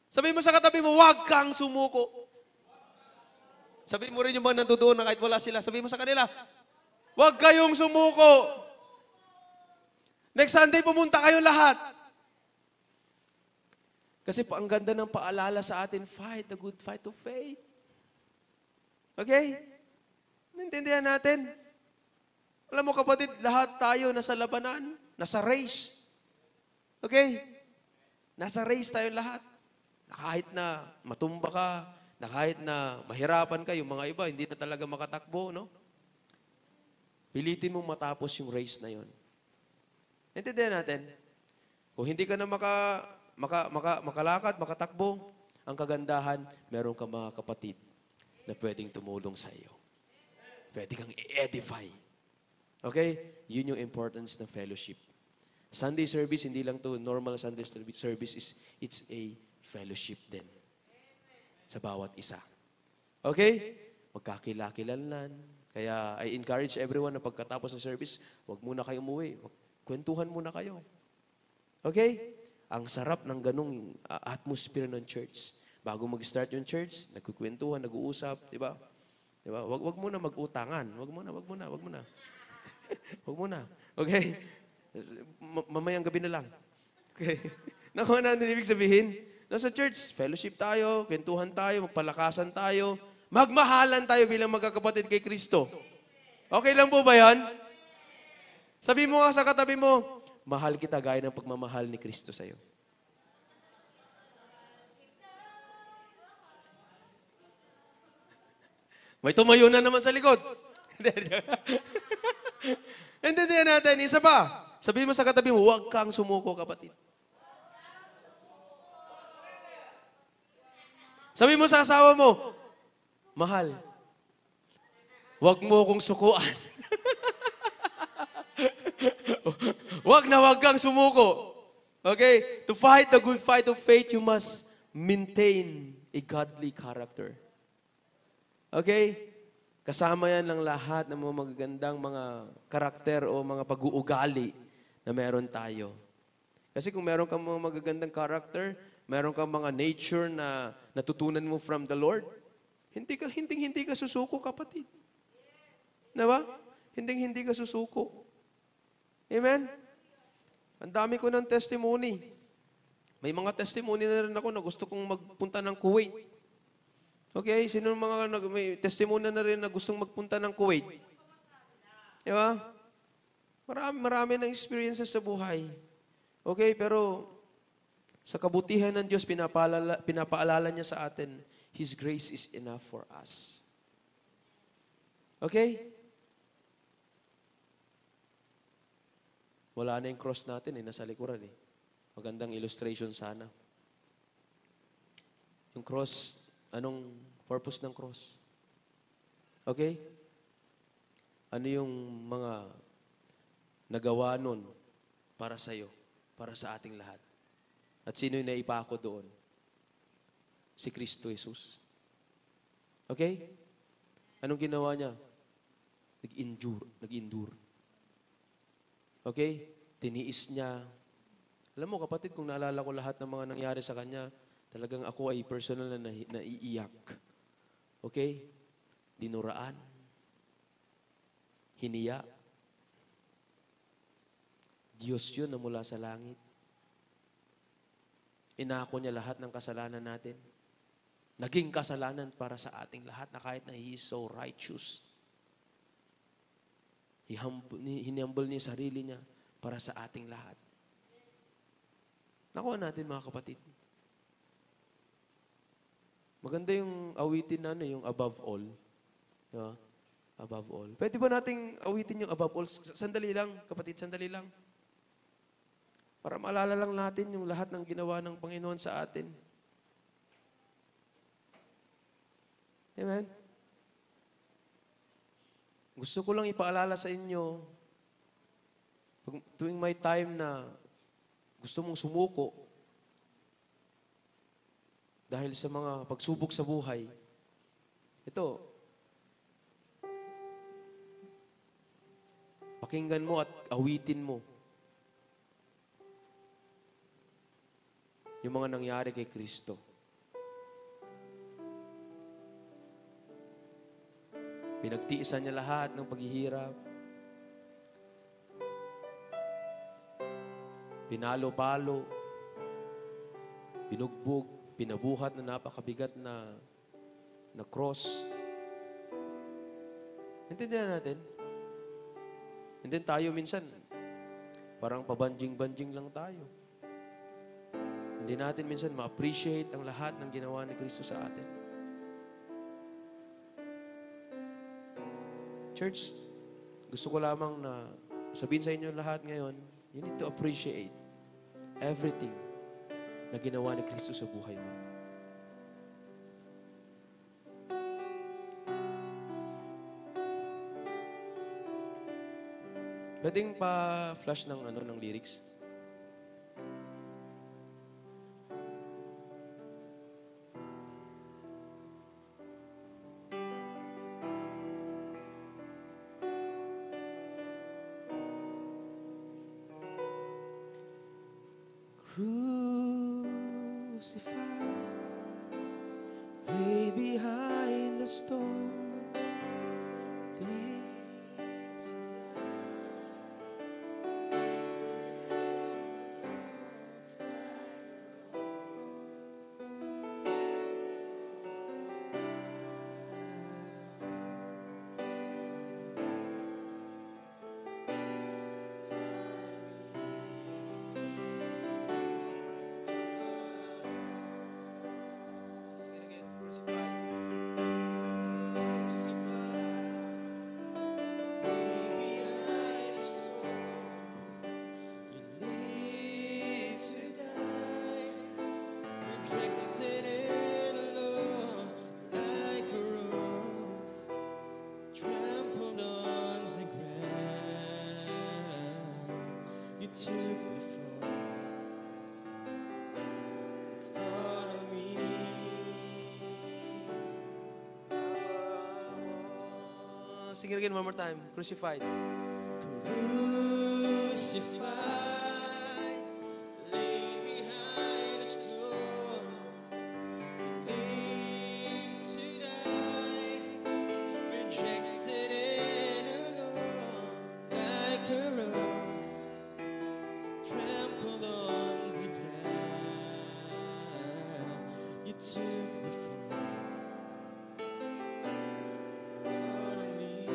Sabihin mo sa katabi mo, huwag kang sumuko. Sabihin mo rin yung mga nandoon na kahit wala sila. Sabihin mo sa kanila, huwag kayong sumuko. Next Sunday, pumunta kayo lahat. Kasi ang ganda ng paalala sa atin, fight the good fight of faith. Okay? Naintindihan natin. Alam mo kapatid, lahat tayo nasa labanan, nasa race. Okay? Nasa race tayo lahat. Na kahit na matumba ka, na kahit na mahirapan ka, yung mga iba, hindi na talaga makatakbo, no? Pilitin mong matapos yung race na yon. Naintindihan natin? Kung hindi ka na makalakad, makatakbo, ang kagandahan, meron ka mga kapatid na pwedeng tumulong sa iyo. Pwede kang i-edify. Okay? Yun yung importance ng fellowship. Sunday service, hindi lang to normal Sunday service, it's a fellowship din. Sa bawat isa. Okay? Magkakilakilanlan. Kaya I encourage everyone na pagkatapos ng service, wag muna kayo umuwi. Kwentuhan muna kayo. Okay? Ang sarap ng ganung atmosphere ng church. Bago mag-start yung church, nagkukwentuhan, nag-uusap, di ba? Di ba? Wag muna mag-utangan. Wag muna. Wag muna. Okay? Mamayang gabi na lang. Okay? Nakuha natin ibig sabihin? Nasa church, fellowship tayo, kwentuhan tayo, magpalakasan tayo, magmahalan tayo bilang magkakapatid kay Kristo. Okay lang po ba yan? Sabi mo nga sa katabi mo, mahal kita gaya ng pagmamahal ni Kristo sa'yo. May tumayo na naman sa likod. Intindihan natin, isa pa. Sabihin mo sa katabi mo, huwag kang sumuko, kapatid. Sabihin mo sa asawa mo, mahal, huwag mo kong sukuan. Huwag kang sumuko. Okay? To fight the good fight of faith, you must maintain a godly character. Okay? Kasama yan ng lahat ng mga magagandang mga karakter o mga pag-uugali na meron tayo. Kasi kung meron kang mga magagandang karakter, meron kang mga nature na natutunan mo from the Lord, hindi ka susuko, kapatid. Diba? Hindi ka susuko. Amen? Ang dami ko ng testimony. May mga testimony na rin ako na gusto kong magpunta ng Kuwait. Okay? Sino mga may testimony na rin na gustong magpunta ng Kuwait? Diba? Marami ng experiences sa buhay. Okay? Pero sa kabutihan ng Diyos, pinapaalala niya sa atin, His grace is enough for us. Okay? Wala na yung cross natin nasa likuran eh. Magandang illustration sana. Yung cross, anong purpose ng cross? Okay? Ano yung mga nagawa nun para sa'yo, para sa ating lahat? At sino yung naipako doon? Si Kristo Jesus. Okay? Anong ginawa niya? Nag-endure. Okay? Tiniis niya. Alam mo kapatid, kung naalala ko lahat ng mga nangyari sa kanya, talagang ako ay personal na naiiyak. Okay? Dinuraan. Hiniya. Diyos yun na mula sa langit. Inako niya lahat ng kasalanan natin. Naging kasalanan para sa ating lahat na kahit na He is so righteous. Hinihumble niya sarili niya para sa ating lahat. Nakuha natin mga kapatid. Maganda yung awitin na yung above all. Diba? Above all. Pwede ba nating awitin yung above all? Sandali lang, kapatid, sandali lang. Para maalala lang natin yung lahat ng ginawa ng Panginoon sa atin. Amen? Gusto ko lang ipaalala sa inyo, tuwing may time na gusto mong sumuko dahil sa mga pagsubok sa buhay, ito, pakinggan mo at awitin mo yung mga nangyari kay Kristo. Pinagtiisan niya lahat ng paghihirap. Pinalo-palo. Binugbog. Pinabuhat na napakabigat na cross. Intindihan natin. And then tayo minsan, parang pabanjing-banjing lang tayo. Hindi natin minsan ma-appreciate ang lahat ng ginawa ni Kristo sa atin. Church, gusto ko lamang na sabihin sa inyo lahat ngayon, you need to appreciate everything na ginawa ni Kristo sa buhay mo. Pwedeng pa-flash ng lyrics? Crucified, lay behind the stone, laid to rejected and alone, like a rose, trampled on the ground. You took the fall, thought of me. Sing it again one more time. Crucified. Crucified, laid behind a stone, laid to die, rejected and alone, like a rose, trampled on the ground. You took the fall, thought of me.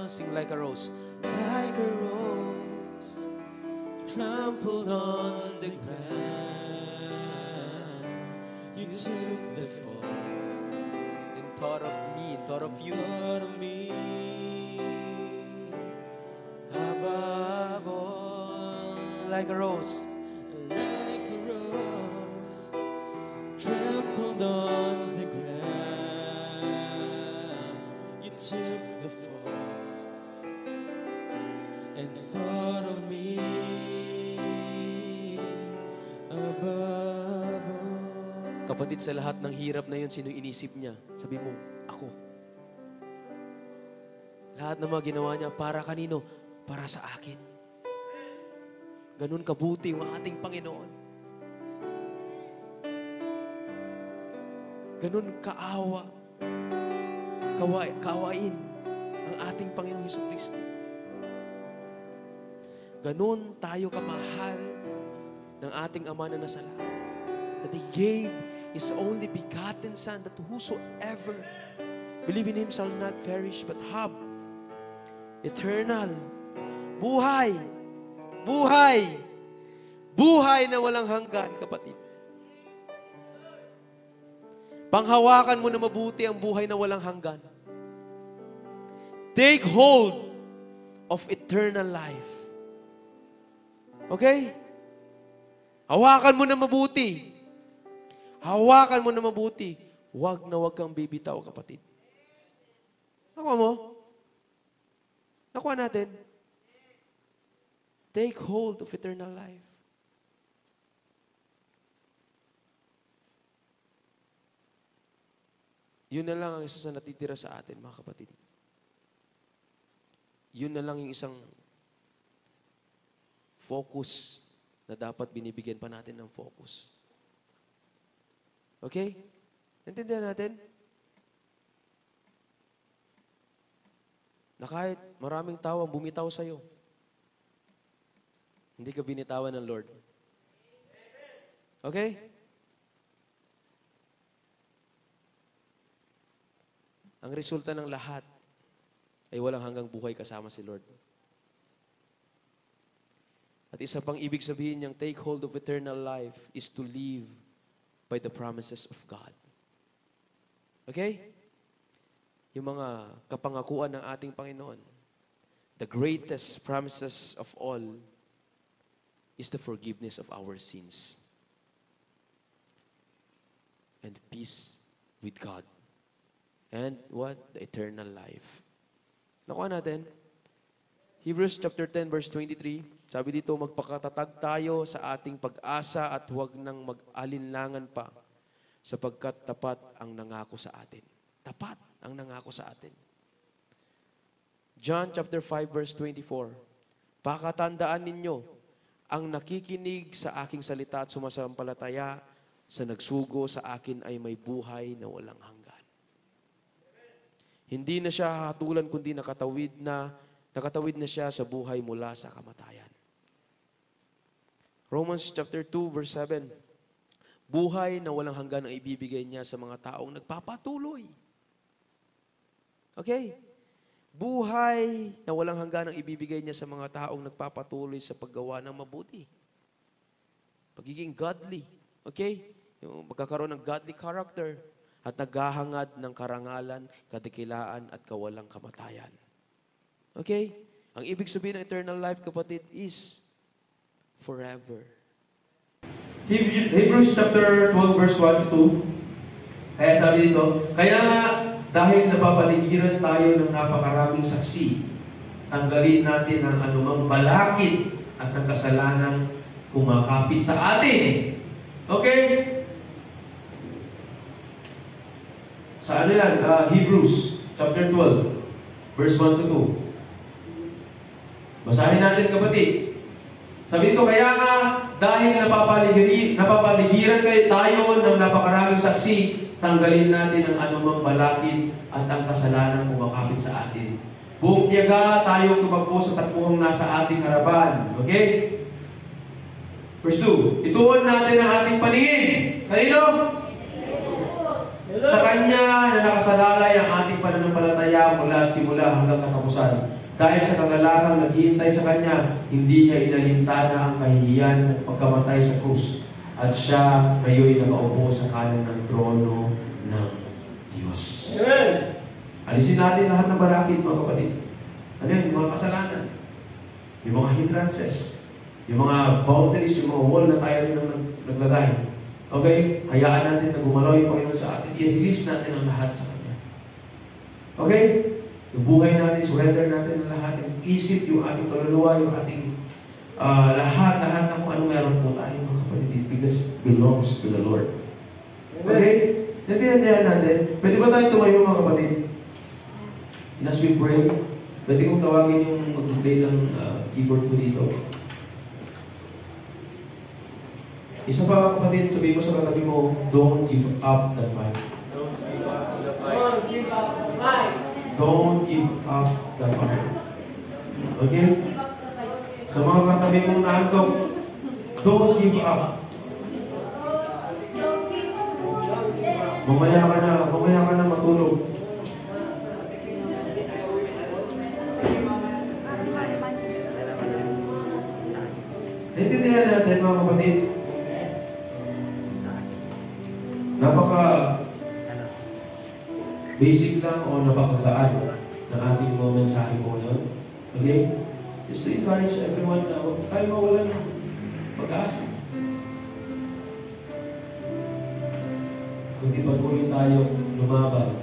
Sing like a rose. Like a rose, trampled on the ground. You took the fall, and thought of me, thought of you, thought of me. Above all, like a rose, like a rose, trampled on the ground. You took the fall and thought of me above all. Kapatid, sa lahat ng hirap na yun, sino inisip niya? Sabi mo, ako. Lahat ng mga ginawa niya, para kanino? Para sa akin. Ganun kabuti ang ating Panginoon. Ganun kaawa, kaawain ang ating Panginoong Jesucristo. Ganun tayo kamahal ng ating Ama na nasa langit. That He gave His only begotten Son, that whosoever believe in Him shall not perish but have eternal buhay. Buhay. Buhay na walang hanggan, kapatid. Panghawakan mo na mabuti ang buhay na walang hanggan. Take hold of eternal life. Okay? Hawakan mo na mabuti. Hawakan mo na mabuti. Huwag na huwag kang bibitaw, kapatid. Nakuha mo? Nakuha natin? Take hold of eternal life. Yun na lang ang isa sa natitira sa atin, mga kapatid. Yun na lang yung isang focus na dapat binibigyan pa natin ng focus. Okay? Naintindihan natin? Na kahit maraming tao ang bumitaw sa'yo, hindi ka binitawan ng Lord. Okay? Ang resulta ng lahat ay walang hanggang buhay kasama si Lord. At isa pang ibig sabihin niyang take hold of eternal life is to live by the promises of God. Okay? Yung mga kapangakuan ng ating Panginoon, the greatest promises of all is the forgiveness of our sins and peace with God. And what? The eternal life. Nakuha natin? Hebrews chapter 10 verse 23. Sabi dito, magpakatatag tayo sa ating pag-asa at huwag nang mag-alinlangan pa sapagkat tapat ang nangako sa atin. Tapat ang nangako sa atin. John chapter 5 verse 24. Pakatandaan ninyo, ang nakikinig sa aking salita at sumasampalataya sa nagsugo sa akin ay may buhay na walang hanggan. Hindi na siya hatulan kundi nakatawid na siya sa buhay mula sa kamatayan. Romans chapter 2 verse 7. Buhay na walang hanggan ang ibibigay niya sa mga taong nagpapatuloy. Okay? Buhay na walang hanggan ang ibibigay niya sa mga taong nagpapatuloy sa paggawa ng mabuti. Pagiging godly. Okay? Yung magkakaroon ng godly character at naghahangad ng karangalan, kadakilaan at kawalang kamatayan. Okay? Ang ibig sabihin ng eternal life, kapatid, is forever. Hebrews chapter 12 verse 1 to 2. Kaya sabi dito, kaya dahil napapaligiran tayo ng napakaraming saksi, tanggalin natin ang anumang balakid at ang kasalanang kumakapit sa atin. Okay? Sa ano yan? Hebrews chapter 12 verse 1 to 2. Basahin natin, kapatid. Sabi ito, kaya nga, dahil napapaligiran kayo tayo ng napakaraming saksi, tanggalin natin ang anumang balakid at ang kasalanan kumakapit sa atin. Buong tiyaga tayong tumakbo sa takbuhang nasa ating harapan. Okay? Verse 2, ituon natin ang ating paningin. Kanino? Sa Kanya na nakasalalay ang ating pananampalataya mula simula hanggang katapusan. Dahil sa kagalakang naghihintay sa Kanya, hindi niya inalintana ang kahihiyan at pagkamatay sa krus. At siya ngayon nakaupo sa kanan ng trono ng Diyos. Amen. Alisin natin lahat ng barakid, mga kapatid. Ano yun? Yung mga kasalanan. Yung mga hindrances. Yung mga boundaries, yung mga wall na tayo rin naglagay. Okay? Hayaan natin na gumalaw yung Panginoon sa atin. I-release natin ang lahat sa Kanya. Okay? Yung buhay natin, surrender natin ang lahat. Yung isip, yung ating kaluluwa, yung ating lahat ng kung ano meron po tayo, mga kapatid. Because belongs to the Lord. Okay? Nandiyan natin. Pwede ba tayo tumayo, mga kapatid? And as we pray, pwede kong tawagin yung mag-play ng keyboard ko dito. Isa pa, kapatid, sabihin mo sa katabi mo, don't give up the fight. Don't give up the fight. Don't give up the fight. Don't give up the fight. Okay? Sa mga katabi mong naantok, don't give up. Mamaya ka na matulog. Naintindihan natin, mga kapatid. Napaka basic lang o napakagaan ng ating mga mensahe po ngayon. Okay? Just to encourage everyone na huwag tayo mawalan ng pag-asa. kundi patuloy tayong lumaban.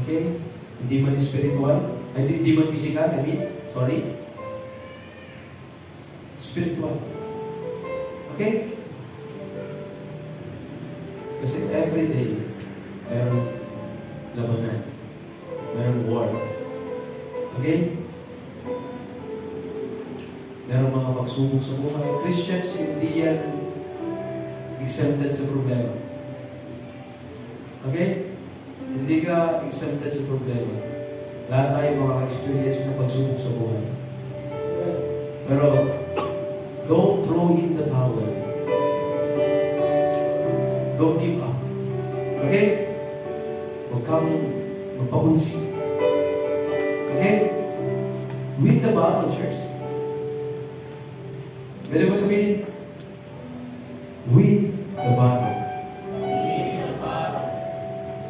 Okay? Hindi man spiritual, ay hindi man physical, sorry. Spiritual. Okay? Kasi every day, mayroong labanan. Mayroong war. Okay? Mayroong mga pagsubok sa buhay. Christians, hindi yan exempted sa problema. Okay? Hindi ka exempted sa problema. Lahat tayo makaka-experience ng pagsubok sa buhay. Pero, don't throw in the towel. Don't give up. Okay? Huwag kang magpakunsi. Okay? Win the battle, church. Pwede mo sabihin? Win the battle. Win the battle.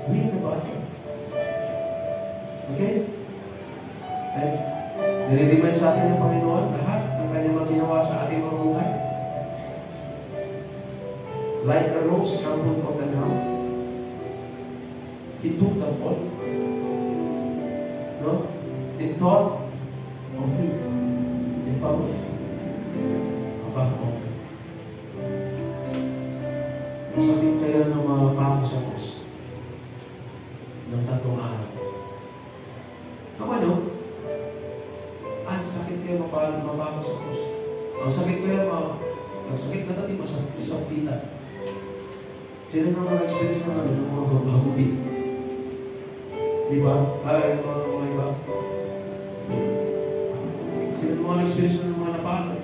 Win the battle. Okay? And nire-remind sa atin ng Panginoon lahat ng kanyang mga ginawa sa ating mga buhay. Like a rose trampled on the ground, He took the fall. No? In thought of me. In thought of you. Abang ko. Masakit kaya ng mga pako sa krus ng 3 araw. Tama no? Ang sakit kaya mapako sa krus. Ang sakit kaya ang sakit na dati isang pita. Sino na mga experience ng mga bagupit? Di ba? Ay, mga iba. Sino mga experience ng mga napakal?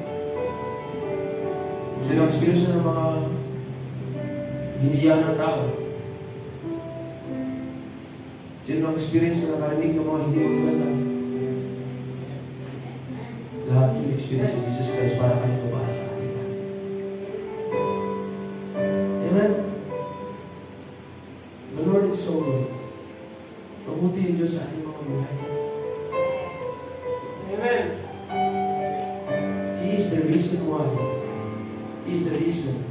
Sino ang experience ng mga hiniya ng tao? Sino ang experience na nakarinig ng mga hindi magaganda? Lahat yung experience ng Jesus Christ para kanito para sa atin. Amen? The Lord is so good. Mabuti yung Diyos sa ating mga buhay. Amen. He is the reason why. He is the reason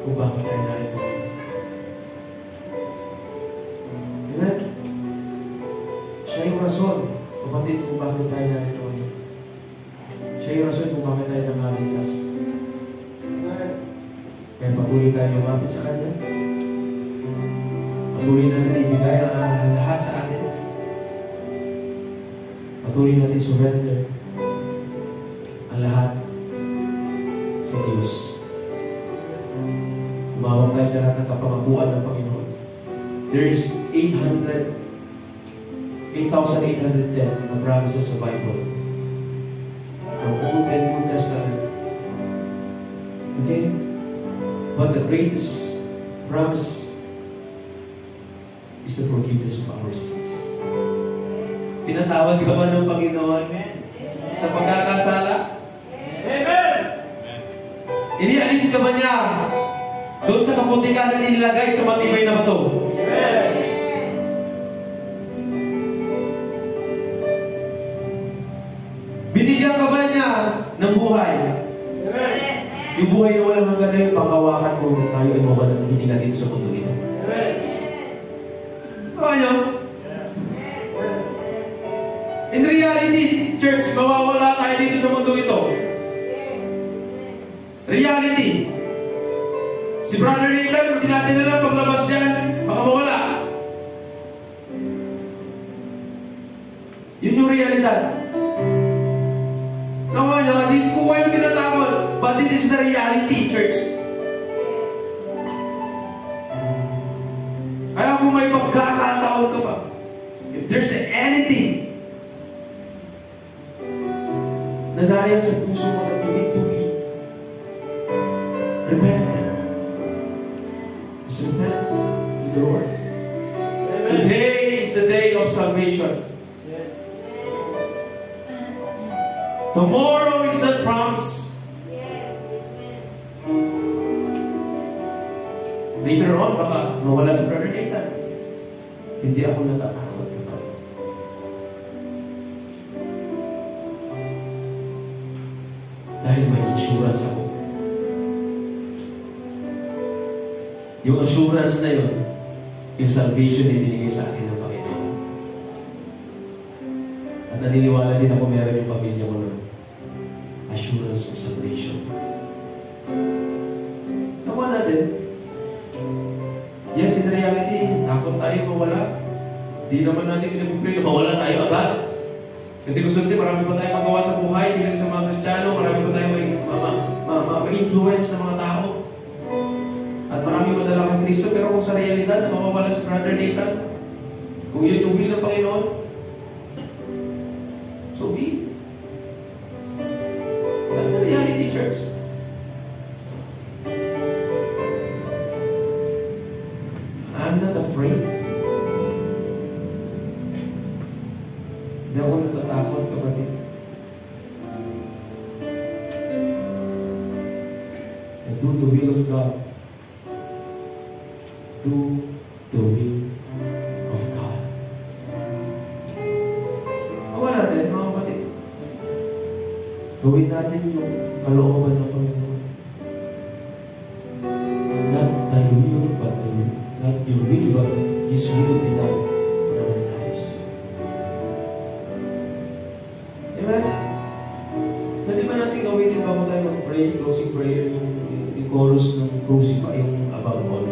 kung bakit tayo narito. Amen? Siya yung rason, kapatid, kung bakit tayo narito. Siya yung rason kung bakit tayo nangalikas. Kaya patuloy tayo lumapit sa Kanya. Patuloy natin ibigay ang lahat sa atin. Patuloy natin surrender ang lahat sa Diyos. Umawag tayo sa lahat ng kapangakuan ng Panginoon. There is 8,810 na promises sa Bible. From Old and New Testament. Okay? But the greatest promise is the forgiveness of our sins. Pinatawad ka ba ng Panginoon sa pagkakasala? Amen. Inialis ka ba niya doon sa kaputikan na inilagay sa matibay na bato? Amen. Binigyan ka ba niya ng buhay? Amen. Yung buhay na walang hanggan na yung panghawakan mo na tayo ay mawalan ng hininga dito sa mundo ito. Amen. Ano? In reality, church, mawawala tayo dito sa mundo ito. Reality. Si Brother Nathan, hindi natin alam paglabas dyan, baka mawala. Yun yung realidad. Nawa niya, hindi ko kayo tinatakot. But this is the reality, church. Kaya kung may pagkakataon ka pa, if there's anything na nariyan sa puso mo that you need to be repentant, just repent to the Lord. Amen. Today is the day of salvation. Yes. Tomorrow is the promise. Later on, baka mawala si Brother Nathan. Hindi ako natatakot. Dahil may insurance ako. Yung assurance na yun, yung salvation na ibinigay sa akin ng Panginoon. At naniniwala din ako meron yung pamilya ko nun. Assurance of salvation. Nakuha natin. Yes, in reality, takot tayo mawala. Di naman natin pinag-pray na mawala tayo agad. Kasi gusto natin, marami pa tayo magawa sa buhay bilang sa mga Kristiyano, marami pa tayo ma-influence ng mga tao. At marami madala kay Kristo, pero kung sa realidad, mawawala si Brother Nathan, kung yun yung will ng Panginoon, so be it. That's the reality, church. I'm not afraid. Hindi ako natatakot, kapatid. And do the will of God. Do the will of God. Awa natin, mga kapatid. Gawin natin yung kalooban ng Panginoon. Not thy will, but thy will. Not your will, but His will be done in our lives. Amen? Pwede ba natin gawin din bago tayo mag-pray, closing prayer, yung chorus ng crucify, yung above all?